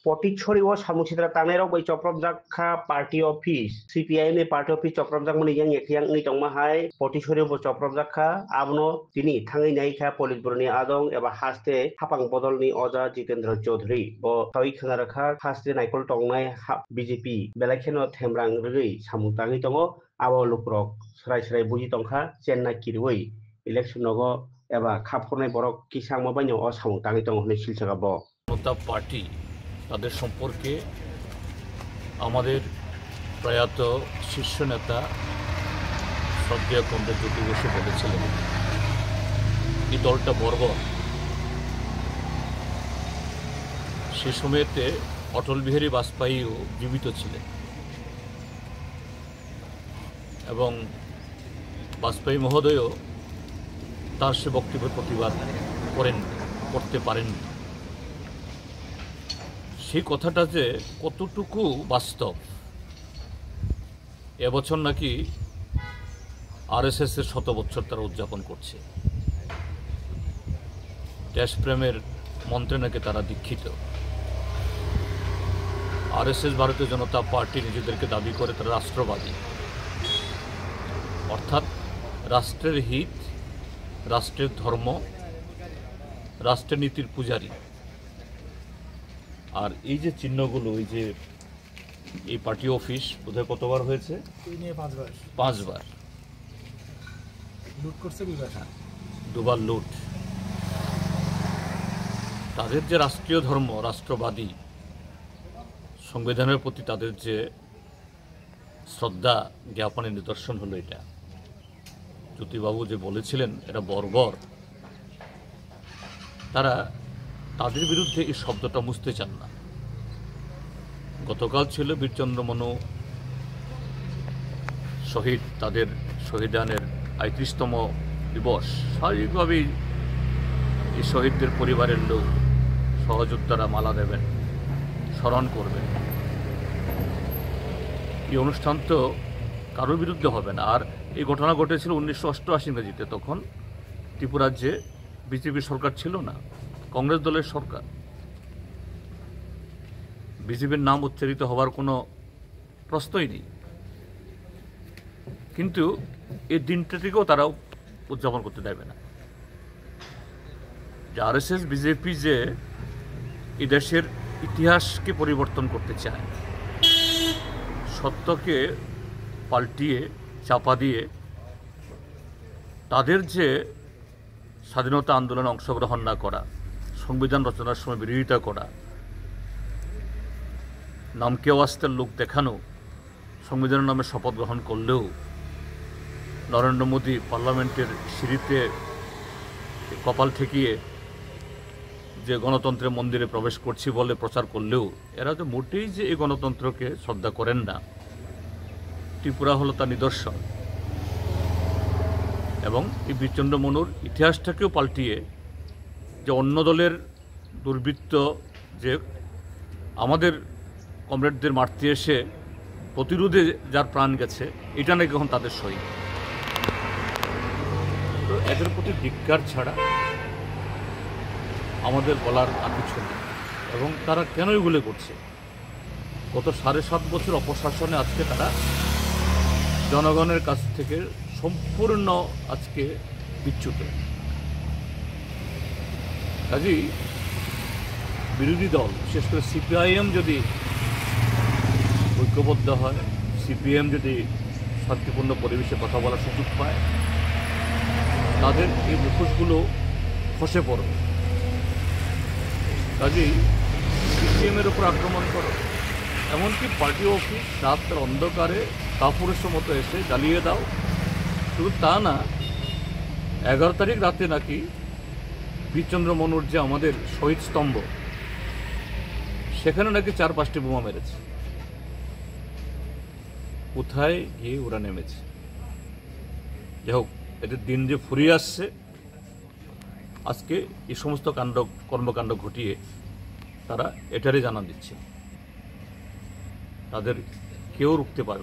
পটিছড়ি ও সামুচিত্রা তানেরও बै চক্রবজাখা পার্টি অফিস সিপিআইএম এ পার্টি অফিস চক্রবজাকমনি yang yang ni tongmahai Patichhari ও চক্রবজাখা আবনো তিনি থাঙ্গই নাইখা পলিট ব্যুরোনি আদং এবা হাস্তে হাপাং বদলনি অজা জিতেন্দ্র চৌধুরী ও সই খানারাখা হাস্তে নাইকল টংনাই বিজেপি বেলাইখেনো থেমরাং রগৈ সামুং তাঙ্গই দङ আবো লুকরক সরাই সরাই বুজি টংখা চেন্নাই কিরুই ইলেকশন নগো এবা খাপখরনাই বরক কিসাং মাবাইনো অ সামুং তাঙ্গই দङ হনে শিলচগা ব জনতা পার্টি তাদের সম্পর্কে আমাদের প্রয়াত শীর্ষ নেতা শ্রদ্ধেয় কমরেড জ্যোতি বসু বলেছিলেন এই দলটা বর্বর। সে সময়তে অটল বিহারী বাজপেয়ীও জীবিত ছিলেন এবং বাজপেয়ী মহোদয়ও তার সে বক্তব্যের প্রতিবাদ করতে পারেননি। সেই কথাটা যে কতটুকু বাস্তব, এবছর নাকি আরএসএস এর 100 বছর তারা উদযাপন করছে, দেশপ্রেমের মন্ত্রে নাকি তারা দীক্ষিত। আরএসএস ভারতীয় জনতা পার্টি নিজেদেরকে দাবি করে তারা রাষ্ট্রবাদী, অর্থাৎ রাষ্ট্রের হিত, রাষ্ট্রের ধর্ম, রাষ্ট্রের নীতির পূজারী। আর এই যে চিহ্নগুলো, এই যে এই পার্টি অফিস বোধহয় কতবার হয়েছে? 5বার লুট করছে, দুবার লুট। তাদের যে রাষ্ট্রীয় ধর্ম, রাষ্ট্রবাদী, সংবিধানের প্রতি তাদের যে শ্রদ্ধা জ্ঞাপনের নিদর্শন হলো এটা। জ্যোতিবাবু যে বলেছিলেন এটা বর্বর, তারা তাদের বিরুদ্ধে এই শব্দটা মুছতে চান না। গতকাল ছিল বীরচন্দ্র মনু শহীদ, তাদের শহীদানের ৩৫তম দিবস। স্বাভাবিকভাবেই এই শহীদদের পরিবারের লোক, সহযোদ্ধারা মালা দেবেন, স্মরণ করবেন। এই অনুষ্ঠান তো কারোর বিরুদ্ধে হবে না। আর এই ঘটনা ঘটেছিল 1988 ইংরেজিতে, তখন ত্রিপুরাজ্যে বিজেপি সরকার ছিল না, কংগ্রেস দলের সরকার। বিজেপির নাম উচ্চারিত হওয়ার কোনো প্রশ্নই নেই, কিন্তু এই দিনটাটিকেও তারা উদযাপন করতে দেবে না। যে আরএসএস বিজেপি যে এই দেশের ইতিহাসকে পরিবর্তন করতে চায়, সত্যকে পাল্টিয়ে চাপা দিয়ে তাদের যে স্বাধীনতা আন্দোলনে অংশগ্রহণ না করা, সংবিধান রচনার সময় বিরোধিতা করা, নামকে ওয়াস্তের লোক দেখানো, সংবিধানের নামে শপথ গ্রহণ করলেও নরেন্দ্র মোদী পার্লামেন্টের সিঁড়িতে কপাল ঠেকিয়ে যে গণতন্ত্রের মন্দিরে প্রবেশ করছি বলে প্রচার করলেও এরা তো মোটেই যে এই গণতন্ত্রকে শ্রদ্ধা করেন না, ত্রিপুরা হলো তার নিদর্শন। এবং এই বীরচন্দ্র মনুর ইতিহাসটাকেও পাল্টিয়ে যে অন্য দলের দুর্বৃত্ত যে আমাদের কমরেডদের মারতে এসে প্রতিরোধে যার প্রাণ গেছে, এটা নাকি এখন তাদের সই। তো এদের প্রতি ধিক্কার ছাড়া আমাদের বলার আর কিছু নেই। এবং তারা কেন এগুলো করছে? গত 7.5 বছর অপশাসনে আজকে তারা জনগণের কাছ থেকে সম্পূর্ণ আজকে বিচ্যুত। কাজেই বিরোধী দল, বিশেষ করে সিপিআইএম যদি ঐক্যবদ্ধ হয়, সিপিএম যদি শান্তিপূর্ণ পরিবেশে কথা বলার সুযোগ পায়, তাদের এই মুখোশগুলো খসে পড়বে। কাজেই সিপিএমের উপর আক্রমণ করো, এমনকি পার্টি অফিস রাত্রের অন্ধকারে কাপুরুষের মতো এসে জ্বালিয়ে দাও। শুধু তা না, 11 তারিখ রাতে নাকি বীরচন্দ্র মনুর যে আমাদের শহীদ স্তম্ভ, সেখানে নাকি 4-5টি বোমা মেরেছে। কোথায় গিয়ে ওরা নেমেছে? যাই হোক, এদের দিন যে ফুরিয়ে আসছে, আজকে এই সমস্ত কর্মকাণ্ড ঘটিয়ে তারা এটারই জানান দিচ্ছে, তাদের কেউ রুখতে পারবে।